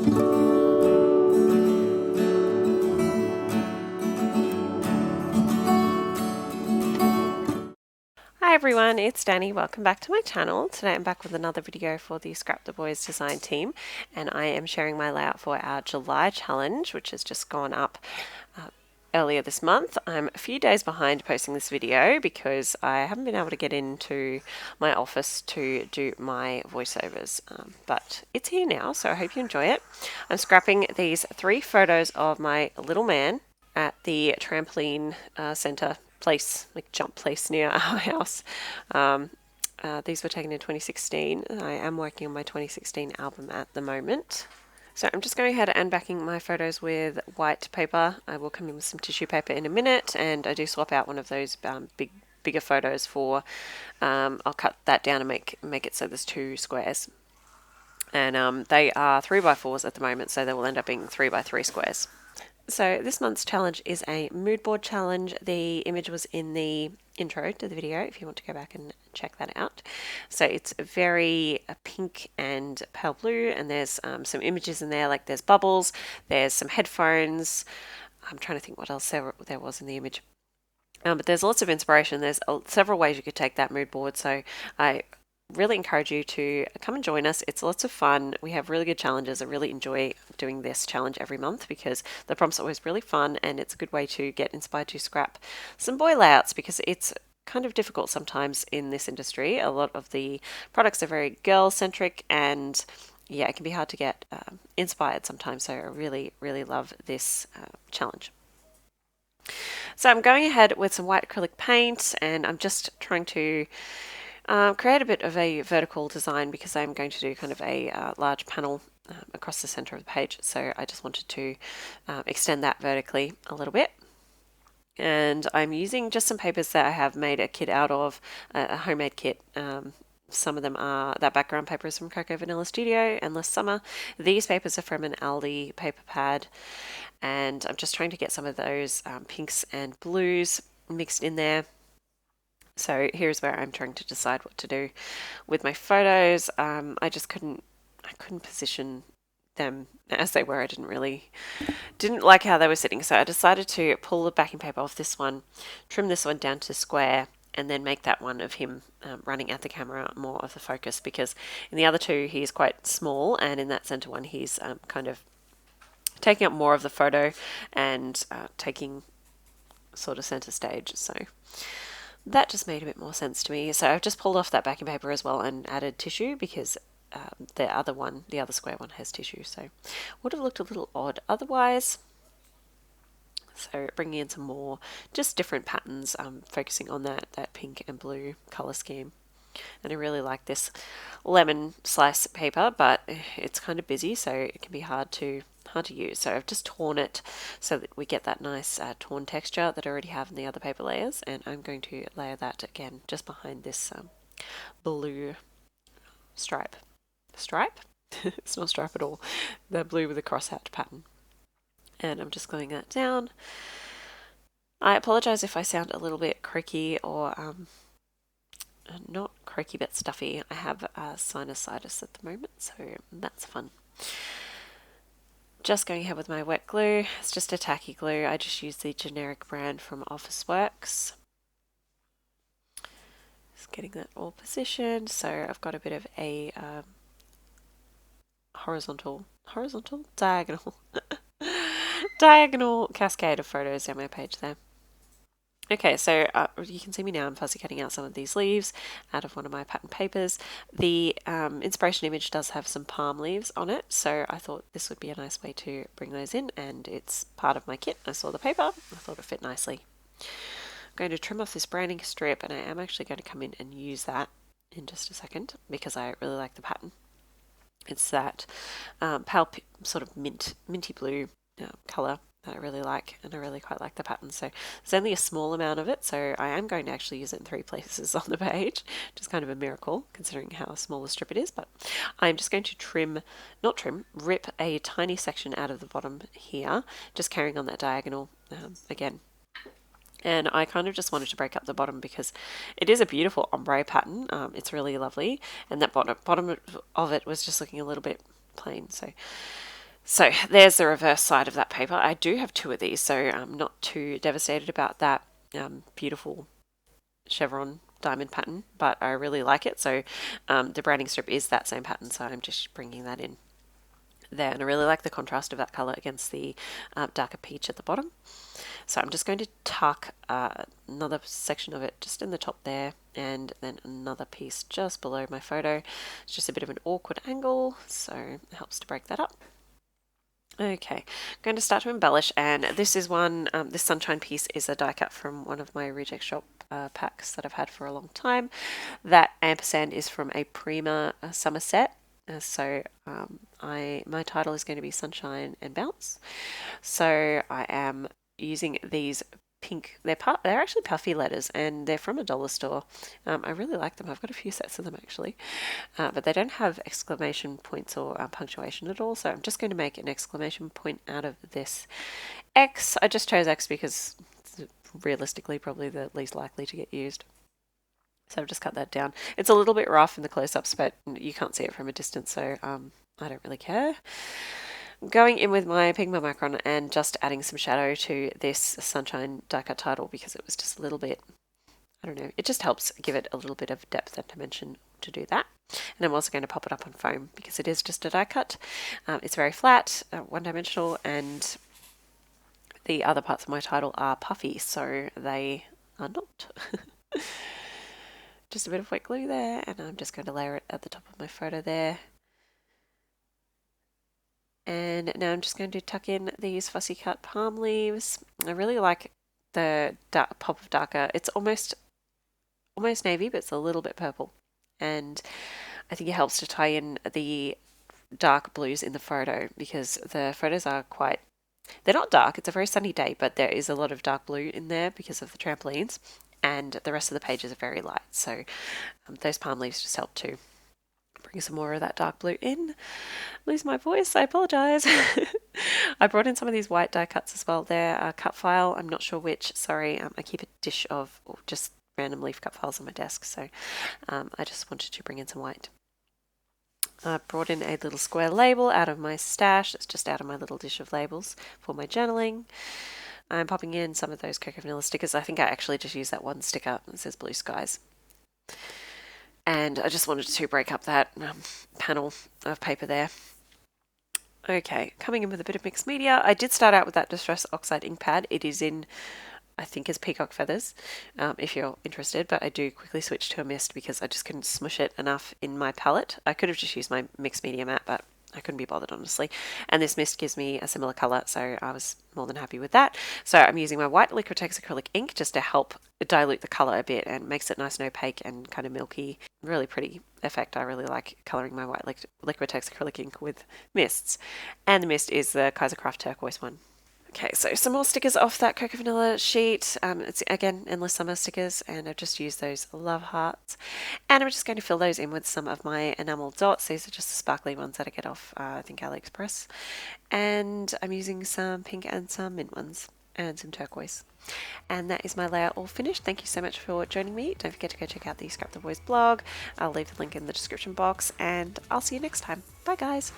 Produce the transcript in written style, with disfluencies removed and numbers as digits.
Hi everyone, it's Danny. Welcome back to my channel. Today I'm back with another video for the Scrap the Boys design team, and I am sharing my layout for our July challenge, which has just gone up earlier this month. I'm a few days behind posting this video because I haven't been able to get into my office to do my voiceovers, but it's here now, so I hope you enjoy it. I'm scrapping these 3 photos of my little man at the trampoline center place, like jump place near our house. These were taken in 2016. I am working on my 2016 album at the moment. So I'm just going ahead and backing my photos with white paper. I will come in with some tissue paper in a minute, and I do swap out one of those bigger photos for, I'll cut that down and make it so there's 2 squares. And they are 3x4s at the moment, so they will end up being 3x3 squares. So this month's challenge is a mood board challenge. The image was in the intro to the video if you want to go back and check that out. So it's very pink and pale blue, and there's some images in there, like there's bubbles, there's some headphones. I'm trying to think what else there was in the image. But there's lots of inspiration. There's several ways you could take that mood board, so I really encourage you to come and join us. It's lots of fun. We have really good challenges. I really enjoy doing this challenge every month because the prompts are always really fun, and it's a good way to get inspired to scrap some boy layouts because it's kind of difficult sometimes in this industry. A lot of the products are very girl centric, and yeah, it can be hard to get inspired sometimes. So I really love this challenge. So I'm going ahead with some white acrylic paint, and I'm just trying to create a bit of a vertical design because I'm going to do kind of a large panel across the center of the page. So I just wanted to extend that vertically a little bit. And I'm using just some papers that I have made a kit out of, a homemade kit. Some of them are, that background paper is from Cocoa Vanilla Studio, Endless Summer. These papers are from an Aldi paper pad. And I'm just trying to get some of those pinks and blues mixed in there. So here's where I'm trying to decide what to do with my photos. I couldn't position them as they were. I didn't like how they were sitting. So I decided to pull the backing paper off this one, trim this one down to square, and then make that one of him running at the camera more of the focus, because in the other 2 he's quite small, and in that center one he's kind of taking up more of the photo and taking sort of center stage. So that just made a bit more sense to me. So I've just pulled off that backing paper as well and added tissue because the other square one has tissue. So would have looked a little odd otherwise. So bringing in some more just different patterns, focusing on that pink and blue color scheme. And I really like this lemon slice paper, but it's kind of busy, so it can be hard to use. So I've just torn it so that we get that nice torn texture that I already have in the other paper layers, and I'm going to layer that again just behind this blue stripe. It's not stripe at all. The blue with the crosshatch pattern. And I'm just gluing that down. I apologize if I sound a little bit croaky or not croaky but stuffy. I have sinusitis at the moment, so that's fun. Just going ahead with my wet glue. It's just a tacky glue. I just use the generic brand from Officeworks. Just getting that all positioned. So I've got a bit of a diagonal cascade of photos down my page there. Okay, so you can see me now. I'm fussy cutting out some of these leaves out of one of my pattern papers. The inspiration image does have some palm leaves on it, so I thought this would be a nice way to bring those in, and it's part of my kit. I saw the paper, I thought it fit nicely. I'm going to trim off this branding strip, and I am actually going to come in and use that in just a second because I really like the pattern. It's that pale sort of minty blue colour that I really like, and I really quite like the pattern. So there's only a small amount of it, so I am going to actually use it in 3 places on the page, which is kind of a miracle considering how small the strip it is. But I'm just going to rip a tiny section out of the bottom here, just carrying on that diagonal again. And I kind of just wanted to break up the bottom because it is a beautiful ombre pattern. It's really lovely, and that bottom of it was just looking a little bit plain. So So there's the reverse side of that paper. I do have 2 of these, so I'm not too devastated about that beautiful chevron diamond pattern, but I really like it. So the branding strip is that same pattern, so I'm just bringing that in there, and I really like the contrast of that color against the darker peach at the bottom. So I'm just going to tuck another section of it just in the top there, and then another piece just below my photo. It's just a bit of an awkward angle, so it helps to break that up. Okay, I'm going to start to embellish, and this is one, this sunshine piece is a die cut from one of my reject shop packs that I've had for a long time. That ampersand is from a Prima summer set. My title is going to be Sunshine and Bounce. So I am using these pink, they're actually puffy letters, and they're from a dollar store. I really like them. I've got a few sets of them actually, but they don't have exclamation points or punctuation at all, so I'm just going to make an exclamation point out of this X. I just chose X because it's realistically probably the least likely to get used. So I've just cut that down. It's a little bit rough in the close-ups, but you can't see it from a distance, so I don't really care. Going in with my Pigma Micron and just adding some shadow to this Sunshine die cut title because it was just a little bit, I don't know, it just helps give it a little bit of depth and dimension to do that. And I'm also going to pop it up on foam because it is just a die cut. It's very flat, one-dimensional, and the other parts of my title are puffy, so they are not. Just a bit of wet glue there, and I'm just going to layer it at the top of my photo there. And now I'm just going to tuck in these fussy cut palm leaves. I really like the pop of darker. It's almost navy, but it's a little bit purple. And I think it helps to tie in the dark blues in the photo because the photos are quite, they're not dark. It's a very sunny day, but there is a lot of dark blue in there because of the trampolines. And the rest of the pages are very light. So those palm leaves just help too. Bring some more of that dark blue in. Lose my voice, I apologize. I brought in some of these white die cuts as well. They're a cut file, I'm not sure which, sorry. I keep a dish of just random leaf cut files on my desk, so I just wanted to bring in some white. I brought in a little square label out of my stash. It's just out of my little dish of labels for my journaling. I'm popping in some of those Cocoa Vanilla stickers. I think I actually just used that one sticker that says Blue Skies. And I just wanted to break up that panel of paper there. Okay, coming in with a bit of mixed media. I did start out with that Distress Oxide ink pad. It is in, I think, as peacock feathers, if you're interested, but I do quickly switch to a mist because I just couldn't smush it enough in my palette. I could have just used my mixed media mat, but I couldn't be bothered, honestly. And this mist gives me a similar colour, so I was more than happy with that. So I'm using my white Liquitex acrylic ink just to help dilute the colour a bit and makes it nice and opaque and kind of milky. Really pretty effect. I really like colouring my white Liquitex acrylic ink with mists. And the mist is the Kaisercraft turquoise one. Okay, so some more stickers off that Cocoa Vanilla sheet. It's, again, Endless Summer stickers, and I've just used those love hearts. And I'm just going to fill those in with some of my enamel dots. These are just the sparkly ones that I get off, I think, AliExpress. And I'm using some pink and some mint ones, and some turquoise. And that is my layout all finished. Thank you so much for joining me. Don't forget to go check out the Scrap the Boys blog. I'll leave the link in the description box, and I'll see you next time. Bye, guys.